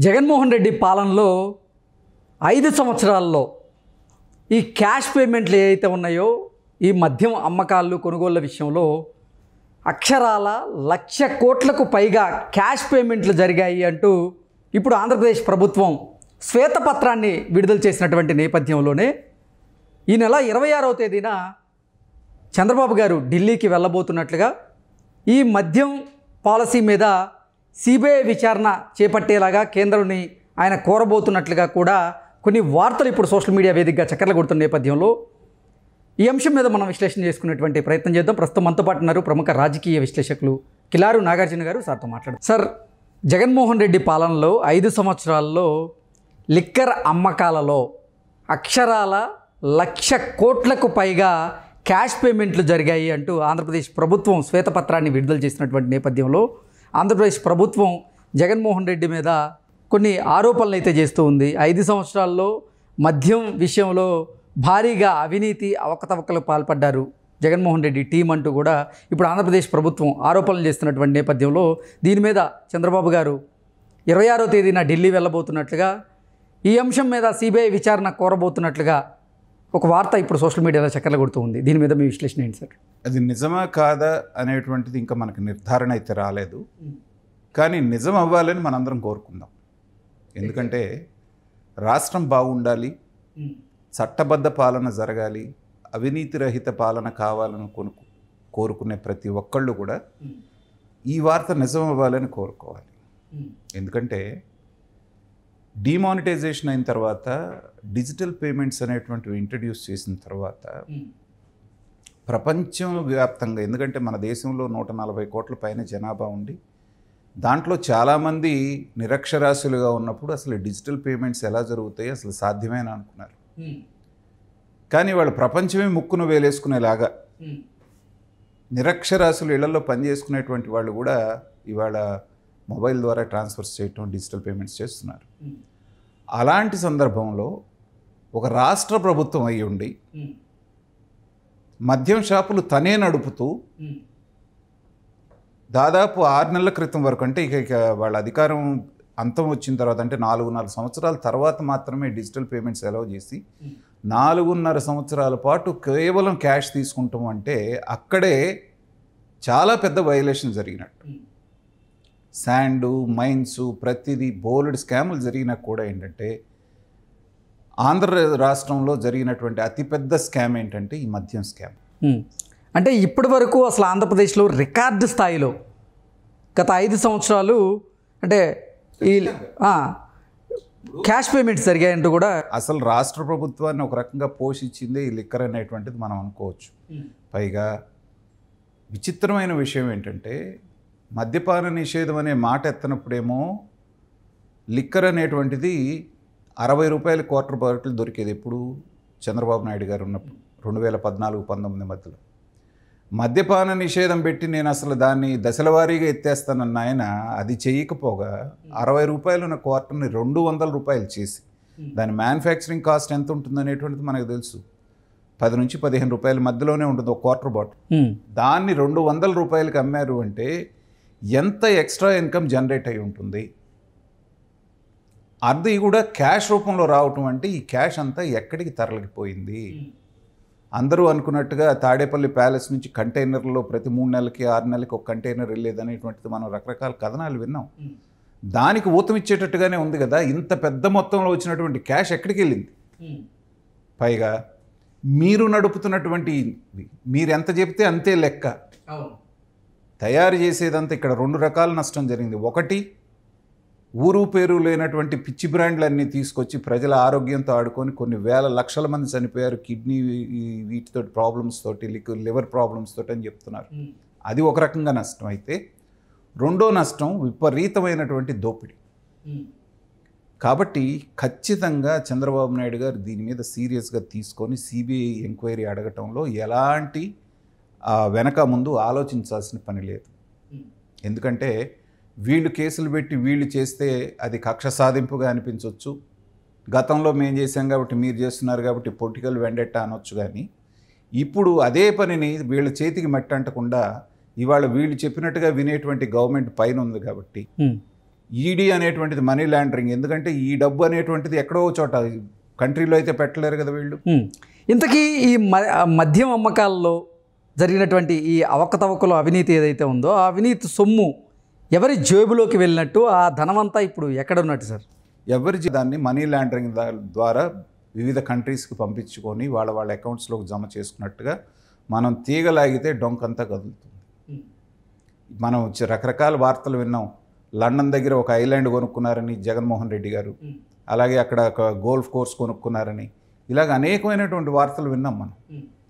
జగన్మోహన్ రెడ్డి పాలనలో 5 సంవత్సరాల్లో ఈ క్యాష్ పేమెంట్లు ఏవైతే ఉన్నాయో ఈ మద్యం అమ్మకాలు కొనుగోళ్ల విషయంలో అక్షరాల 1,00,000 కోట్లకు పైగా క్యాష్ పేమెంట్లు జరిగాయి అంటూ ఇప్పుడు ఆంధ్రప్రదేశ్ ప్రభుత్వం శ్వేతపత్రాన్ని విడుదల చేసినటువంటి నేపథ్యంలోనే ఈ నెల 26వ తేదీన చంద్రబాబు గారు ఢిల్లీకి వెళ్ళబోతున్నట్లుగా ఈ మద్యం పాలసీ మీద సిబిఐ విచారణ చేపట్టేలాగా కేంద్రాన్ని ఆయన కోరబోతున్నట్లుగా కూడా కొన్ని వార్తలు ఇప్పుడు సోషల్ మీడియా వేదికగా చక్కర్లు కొడుతున్న నేపథ్యంలో ఈ అంశం మీద మనం విశ్లేషణ చేసుకునేటువంటి ప్రయత్నం చేద్దాం. ప్రస్తుతం మనతో పాటు ఉన్నారు ప్రముఖ రాజకీయ విశ్లేషకులు కిలారు నాగార్జున గారు. సార్తో మాట్లాడారు. సార్, జగన్మోహన్ రెడ్డి పాలనలో 5 సంవత్సరాల్లో లిక్కర్ అమ్మకాలలో అక్షరాల 1,00,000 కోట్లకు పైగా క్యాష్ పేమెంట్లు జరిగాయి అంటూ ఆంధ్రప్రదేశ్ ప్రభుత్వం శ్వేతపత్రాన్ని విడుదల చేసినటువంటి నేపథ్యంలో ఆంధ్రప్రదేశ్ ప్రభుత్వం జగన్మోహన్ రెడ్డి మీద కొన్ని ఆరోపణలు అయితే చేస్తూ ఉంది. 5 సంవత్సరాల్లో మద్యం విషయంలో భారీగా అవినీతి అవకతవకలు పాల్పడ్డారు జగన్మోహన్ రెడ్డి టీం అంటూ కూడా ఇప్పుడు ఆంధ్రప్రదేశ్ ప్రభుత్వం ఆరోపణలు చేస్తున్నటువంటి నేపథ్యంలో దీని మీద చంద్రబాబు గారు 26వ తేదీన ఢిల్లీ వెళ్ళబోతున్నట్లుగా, ఈ అంశం మీద సిబిఐ విచారణ కోరబోతున్నట్లుగా ఒక వార్త ఇప్పుడు సోషల్ మీడియాలో చక్కర్లు కొడుతూ ఉంది. దీని మీద మీ విశ్లేషణ ఏంటి సార్? అది నిజమా కాదా అనేటువంటిది ఇంకా మనకు నిర్ధారణ అయితే రాలేదు. కానీ నిజం అవ్వాలని మనందరం కోరుకుందాం. ఎందుకంటే రాష్ట్రం బాగుండాలి, చట్టబద్ధ పాలన జరగాలి, అవినీతి రహిత పాలన కావాలని కోరుకునే ప్రతి ఒక్కళ్ళు కూడా ఈ వార్త నిజం అవ్వాలని కోరుకోవాలి. ఎందుకంటే డిమానిటైజేషన్ అయిన తర్వాత, డిజిటల్ పేమెంట్స్ అనేటువంటివి ఇంట్రడ్యూస్ చేసిన తర్వాత ప్రపంచం వ్యాప్తంగా, ఎందుకంటే మన దేశంలో 140 కోట్ల పైన జనాభా ఉండి దాంట్లో చాలామంది నిరక్షరాస్యులుగా ఉన్నప్పుడు అసలు డిజిటల్ పేమెంట్స్ ఎలా జరుగుతాయి, అసలు సాధ్యమేనా అనుకున్నారు. కానీ వాళ్ళు ప్రపంచమే ముక్కును వేలేసుకునేలాగా నిరక్షరాస్యులు ఇళ్లలో పనిచేసుకునేటువంటి వాళ్ళు కూడా ఇవాళ మొబైల్ ద్వారా ట్రాన్స్ఫర్స్ చేయటం, డిజిటల్ పేమెంట్స్ చేస్తున్నారు. అలాంటి సందర్భంలో ఒక రాష్ట్ర ప్రభుత్వం అయి ఉండి మద్యం షాపులు తనే నడుపుతూ దాదాపు 6 నెలల క్రితం వరకు, అంటే ఇక వాళ్ళ అధికారం అంతం వచ్చిన తర్వాత, అంటే 4.5 సంవత్సరాల తర్వాత మాత్రమే డిజిటల్ పేమెంట్స్ అలౌ చేసి 4.5 సంవత్సరాల పాటు కేవలం క్యాష్ తీసుకుంటాం అంటే అక్కడే చాలా పెద్ద వైలేషన్ జరిగినట్టు. శాండు, మైన్స్, ప్రతిదీ బోలెడ్ స్కాములు జరిగినా కూడా ఏంటంటే ఆంధ్ర రాష్ట్రంలో జరిగినటువంటి అతిపెద్ద స్కామ్ ఏంటంటే ఈ మద్యం స్కామ్. అంటే ఇప్పటి వరకు అసలు ఆంధ్రప్రదేశ్లో రికార్డు స్థాయిలో గత 5 సంవత్సరాలు అంటే ఈ క్యాష్ పేమెంట్స్ జరిగాయంటూ కూడా అసలు రాష్ట్ర ప్రభుత్వాన్ని ఒక రకంగా పోషించిందే ఈ లిక్కర్ అనేటువంటిది మనం అనుకోవచ్చు. పైగా విచిత్రమైన విషయం ఏంటంటే మద్యపాన నిషేధం అనే మాట ఎత్తనప్పుడేమో లిక్కర్ అనేటువంటిది 60 రూపాయలు క్వార్టర్ బాటిల్ దొరికేది. ఎప్పుడు చంద్రబాబు నాయుడు గారు ఉన్నప్పుడు 2014-19 మధ్యలో మద్యపాన నిషేధం పెట్టి నేను అసలు దాన్ని దశలవారీగా ఎత్తేస్తానన్న ఆయన అది చేయకపోగా 60 రూపాయలు ఉన్న క్వార్టర్ని 200 రూపాయలు చేసి దాని మ్యానుఫ్యాక్చరింగ్ కాస్ట్ ఎంత ఉంటుంది అనేటువంటిది మనకు తెలుసు. 10 నుంచి 15 రూపాయల మధ్యలోనే ఉంటుంది ఒక క్వార్టర్ బాటిల్. దాన్ని 200 రూపాయలకి అమ్మారు అంటే ఎంత ఎక్స్ట్రా ఇన్కమ్ జనరేట్ అయి ఉంటుంది. అది కూడా క్యాష్ రూపంలో రావటం అంటే ఈ క్యాష్ అంతా ఎక్కడికి తరలిపోయింది. అందరూ అనుకున్నట్టుగా తాడేపల్లి ప్యాలెస్ నుంచి కంటైనర్లో ప్రతి 3 నెలలకి 6 నెలలకి ఒక కంటైనర్ వెళ్ళేదనేటువంటిది మనం రకరకాల కథనాలు విన్నాం. దానికి ఊతమిచ్చేటట్టుగానే ఉంది కదా. ఇంత పెద్ద మొత్తంలో వచ్చినటువంటి క్యాష్ ఎక్కడికి వెళ్ళింది? పైగా మీరు నడుపుతున్నటువంటి మీరు ఎంత చెప్తే అంతే లెక్క. తయారు చేసేదంతా ఇక్కడ 2 రకాల నష్టం జరిగింది. ఒకటి, ఊరు పేరు లేనటువంటి పిచ్చి బ్రాండ్లన్నీ తీసుకొచ్చి ప్రజల ఆరోగ్యంతో ఆడుకొని కొన్ని వేల లక్షల మంది చనిపోయారు కిడ్నీ వీటితో ప్రాబ్లమ్స్ తోటి, లివర్ ప్రాబ్లమ్స్ తోటి అని చెప్తున్నారు. అది ఒక రకంగా నష్టం. అయితే రెండో నష్టం విపరీతమైనటువంటి దోపిడీ. కాబట్టి ఖచ్చితంగా చంద్రబాబు నాయుడు గారు దీని మీద సీరియస్గా తీసుకొని సిబిఐ ఎంక్వైరీ అడగటంలో ఎలాంటి వెనక ముందు ఆలోచించాల్సిన పని లేదు. ఎందుకంటే వీళ్ళు కేసులు పెట్టి వీళ్ళు చేస్తే అది కక్ష సాధింపుగా అనిపించవచ్చు. గతంలో మేము చేసాం కాబట్టి మీరు చేస్తున్నారు కాబట్టి పొలిటికల్ వెండెట్టా అనొచ్చు. కానీ ఇప్పుడు అదే పనిని వీళ్ళ చేతికి మట్టి అంటకుండా ఇవాళ వీళ్ళు చెప్పినట్టుగా వినేటువంటి గవర్నమెంట్ పైన ఉంది కాబట్టి ఈడీ అనేటువంటిది మనీ లాండరింగ్. ఎందుకంటే ఈ డబ్బు అనేటువంటిది ఎక్కడో చోట కంట్రీలో అయితే పెట్టలేరు కదా వీళ్ళు. ఇంతకీ ఈ మద్యం అమ్మకాల్లో జరిగినటువంటి ఈ అవకతవకలు అవినీతి ఏదైతే ఉందో ఆ అవినీతి సొమ్ము ఎవరి జేబులోకి వెళ్ళినట్టు, ఆ ధనమంతా ఇప్పుడు ఎక్కడ ఉన్నట్టు సార్? దాన్ని మనీ లాండరింగ్ ద్వారా వివిధ కంట్రీస్కి పంపించుకొని వాళ్ళ అకౌంట్స్లోకి జమ చేసుకున్నట్టుగా మనం తీగలాగితే డొంకంతా కదులుతుంది. మనం రకరకాల వార్తలు విన్నాం. లండన్ దగ్గర ఒక ఐలాండ్ కొనుక్కున్నారని జగన్మోహన్ రెడ్డి గారు, అలాగే అక్కడ ఒక గోల్ఫ్ కోర్స్ కొనుక్కున్నారని, ఇలాగ అనేకమైనటువంటి వార్తలు విన్నాం మనం.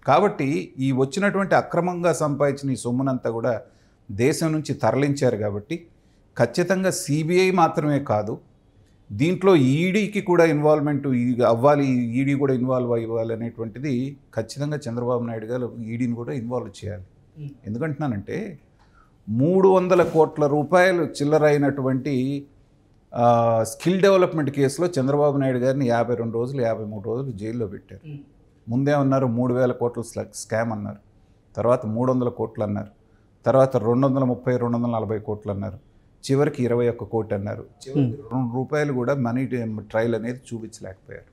కాబట్టి ఈ వచ్చినటువంటి అక్రమంగా సంపాదించిన ఈ సొమ్మునంతా కూడా దేశం నుంచి తరలించారు. కాబట్టి ఖచ్చితంగా సిబిఐ మాత్రమే కాదు, దీంట్లో ఈడీకి కూడా ఇన్వాల్వ్మెంట్ అవ్వాలి, ఈడీ కూడా ఇన్వాల్వ్ అవ్వాలి అనేటువంటిది ఖచ్చితంగా చంద్రబాబు నాయుడు గారు ఈడీని కూడా ఇన్వాల్వ్ చేయాలి. ఎందుకంటున్నానంటే 300 కోట్ల రూపాయలు చిల్లరైనటువంటి స్కిల్ డెవలప్మెంట్ కేసులో చంద్రబాబు నాయుడు గారిని 52 రోజులు 53 రోజులు జైల్లో పెట్టారు. ముందే ఉన్నారు 3000 కోట్ల స్కామ్ అన్నారు, తర్వాత 300 కోట్లు అన్నారు, తర్వాత 230 240 కోట్లు అన్నారు, చివరికి 21 కోటి అన్నారు. చివరికి ₹2 కూడా మనీ ట్రయల్ అనేది చూపించలేకపోయారు.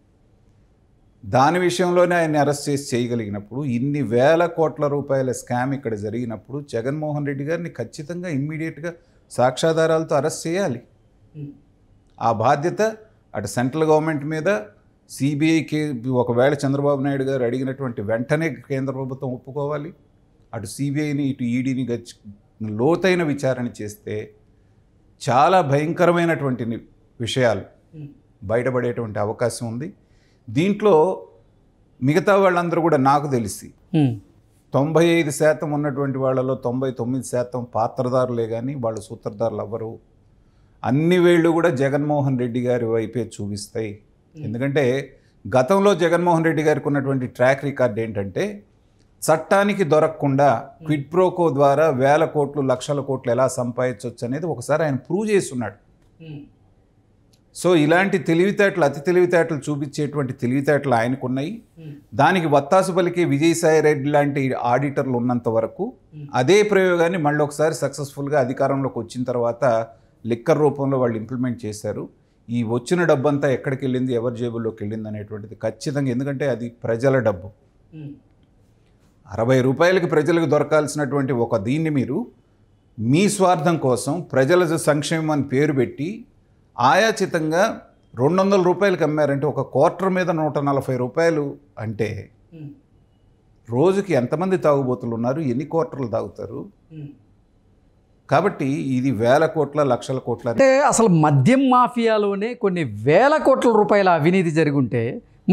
దాని విషయంలోనే ఆయన్ని అరెస్ట్ చేసి చేయగలిగినప్పుడు, ఇన్ని వేల కోట్ల రూపాయల స్కామ్ ఇక్కడ జరిగినప్పుడు జగన్మోహన్ రెడ్డి గారిని ఖచ్చితంగా ఇమ్మీడియట్గా సాక్ష్యాధారాలతో అరెస్ట్ చేయాలి. ఆ బాధ్యత అటు సెంట్రల్ గవర్నమెంట్ మీద, సిబిఐకి ఒకవేళ చంద్రబాబు నాయుడు గారు అడిగినటువంటి వెంటనే కేంద్ర ప్రభుత్వం ఒప్పుకోవాలి. అటు సిబిఐని ఇటు ఈడీని లోతైన విచారణ చేస్తే చాలా భయంకరమైనటువంటి విషయాలు బయటపడేటువంటి అవకాశం ఉంది. దీంట్లో మిగతా వాళ్ళందరూ కూడా నాకు తెలిసి 95% ఉన్నటువంటి వాళ్ళలో 99% పాత్రదారులే కానీ వాళ్ళు సూత్రధారులు అవ్వరు. అన్ని వేళ్ళు కూడా జగన్మోహన్ రెడ్డి గారి వైపే చూపిస్తాయి. ఎందుకంటే గతంలో జగన్మోహన్ రెడ్డి గారికి ఉన్నటువంటి ట్రాక్ రికార్డ్ ఏంటంటే, చట్టానికి దొరకకుండా క్విడ్ ప్రోకో ద్వారా వేల కోట్లు లక్షల కోట్లు ఎలా సంపాదించవచ్చు అనేది ఒకసారి ఆయన ప్రూవ్ చేస్తున్నాడు. సో ఇలాంటి తెలివితేటలు, అతి తెలివితేటలు చూపించేటువంటి తెలివితేటలు ఆయనకున్నాయి. దానికి వత్తాసు పలికే విజయసాయి రెడ్డి లాంటి ఆడిటర్లు ఉన్నంత వరకు అదే ప్రయోగాన్ని మళ్ళీ ఒకసారి సక్సెస్ఫుల్గా అధికారంలోకి వచ్చిన తర్వాత లిక్కర్ రూపంలో వాళ్ళు ఇంప్లిమెంట్ చేశారు. ఈ వచ్చిన డబ్బంతా ఎక్కడికి వెళ్ళింది, ఎవరి జేబుల్లోకి వెళ్ళింది అనేటువంటిది ఖచ్చితంగా, ఎందుకంటే అది ప్రజల డబ్బు. ₹60 ప్రజలకు దొరకాల్సినటువంటి ఒక దీన్ని మీరు మీ స్వార్థం కోసం ప్రజల సంక్షేమం అని పేరు పెట్టి ఆయాచితంగా ₹200 అమ్మారంటే, ఒక క్వార్టర్ మీద ₹140 అంటే రోజుకి ఎంతమంది తాగుబోతులు ఉన్నారు, ఎన్ని క్వార్టర్లు తాగుతారు? కాబట్టి ఇది వేల కోట్ల లక్షల కోట్ల అంటే అసలు మద్యం మాఫియాలోనే కొన్ని వేల కోట్ల రూపాయల అవినీతి జరుగుంటే,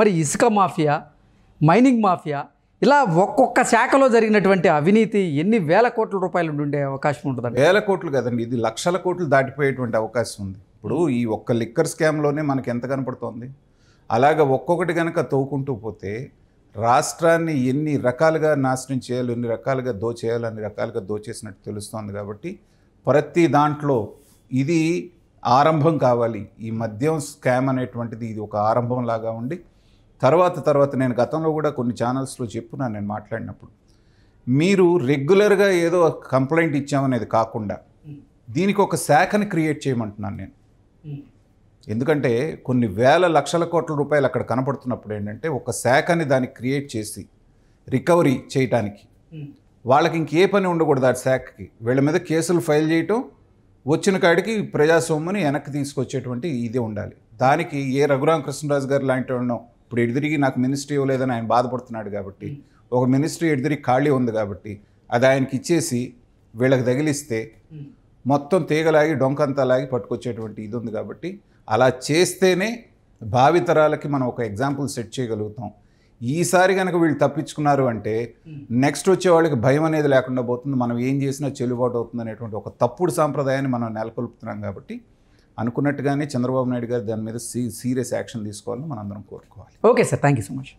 మరి ఇసుక మాఫియా, మైనింగ్ మాఫియా, ఇలా ఒక్కొక్క శాఖలో జరిగినటువంటి అవినీతి ఎన్ని వేల కోట్ల రూపాయలు ఉండే అవకాశం ఉంటుందండి? వేల కోట్లు కదండి, ఇది లక్షల కోట్లు దాటిపోయేటువంటి అవకాశం ఉంది. ఇప్పుడు ఈ ఒక్క లిక్కర్ స్కామ్లోనే మనకి ఎంత కనపడుతోంది. అలాగ ఒక్కొక్కటి కనుక తవ్వుకుంటూ పోతే రాష్ట్రాన్ని ఎన్ని రకాలుగా నాశనం చేయాలి, ఎన్ని రకాలుగా దోచేయాలి, అన్ని రకాలుగా దోచేసినట్టు తెలుస్తోంది. కాబట్టి ప్రతి దాంట్లో ఇది ఆరంభం కావాలి. ఈ మద్యం స్కామ్ అనేటువంటిది ఇది ఒక ఆరంభం లాగా ఉండి తర్వాత నేను గతంలో కూడా కొన్ని ఛానల్స్లో చెప్పున్నాను, నేను మాట్లాడినప్పుడు, మీరు రెగ్యులర్గా ఏదో కంప్లైంట్ ఇచ్చామనేది కాకుండా దీనికి ఒక శాఖని క్రియేట్ చేయమంటున్నాను నేను. ఎందుకంటే కొన్ని వేల లక్షల కోట్ల రూపాయలు అక్కడ కనపడుతున్నప్పుడు ఏంటంటే, ఒక శాఖని దానికి క్రియేట్ చేసి రికవరీ చేయటానికి వాళ్ళకి ఇంకే పని ఉండకూడదు. ఆ శాఖకి వీళ్ళ మీద కేసులు ఫైల్ చేయటం, వచ్చిన కాడికి ప్రజాస్వామ్యాన్ని వెనక్కి తీసుకొచ్చేటువంటి ఇదే ఉండాలి. దానికి రఘురామకృష్ణరాజు గారు లాంటి వాళ్ళం ఇప్పుడు ఎడిదిరిగి నాకు మినిస్ట్రీ ఇవ్వలేదని ఆయన బాధపడుతున్నాడు. కాబట్టి ఒక మినిస్ట్రీ ఎడిదిరిగి ఖాళీ ఉంది కాబట్టి అది ఆయనకి ఇచ్చేసి వీళ్ళకి తగిలిస్తే మొత్తం తీగలాగి డొంకంతా లాగి పట్టుకొచ్చేటువంటి ఇది ఉంది. కాబట్టి అలా చేస్తేనే భావితరాలకి మనం ఒక ఎగ్జాంపుల్ సెట్ చేయగలుగుతాం. ఈసారి కనుక వీళ్ళు తప్పించుకున్నారు అంటే నెక్స్ట్ వచ్చే వాళ్ళకి భయం అనేది లేకుండా పోతుంది. మనం ఏం చేసినా చెల్లుబాటు అవుతుంది అనేటువంటి ఒక తప్పుడు సాంప్రదాయాన్ని మనం నెలకొల్పుతున్నాం. కాబట్టి అనుకున్నట్టుగానే చంద్రబాబు నాయుడు గారు దాని మీద సీరియస్ యాక్షన్ తీసుకోవాలని మనం అందరం కోరుకోవాలి. Okay sir, thank you so much.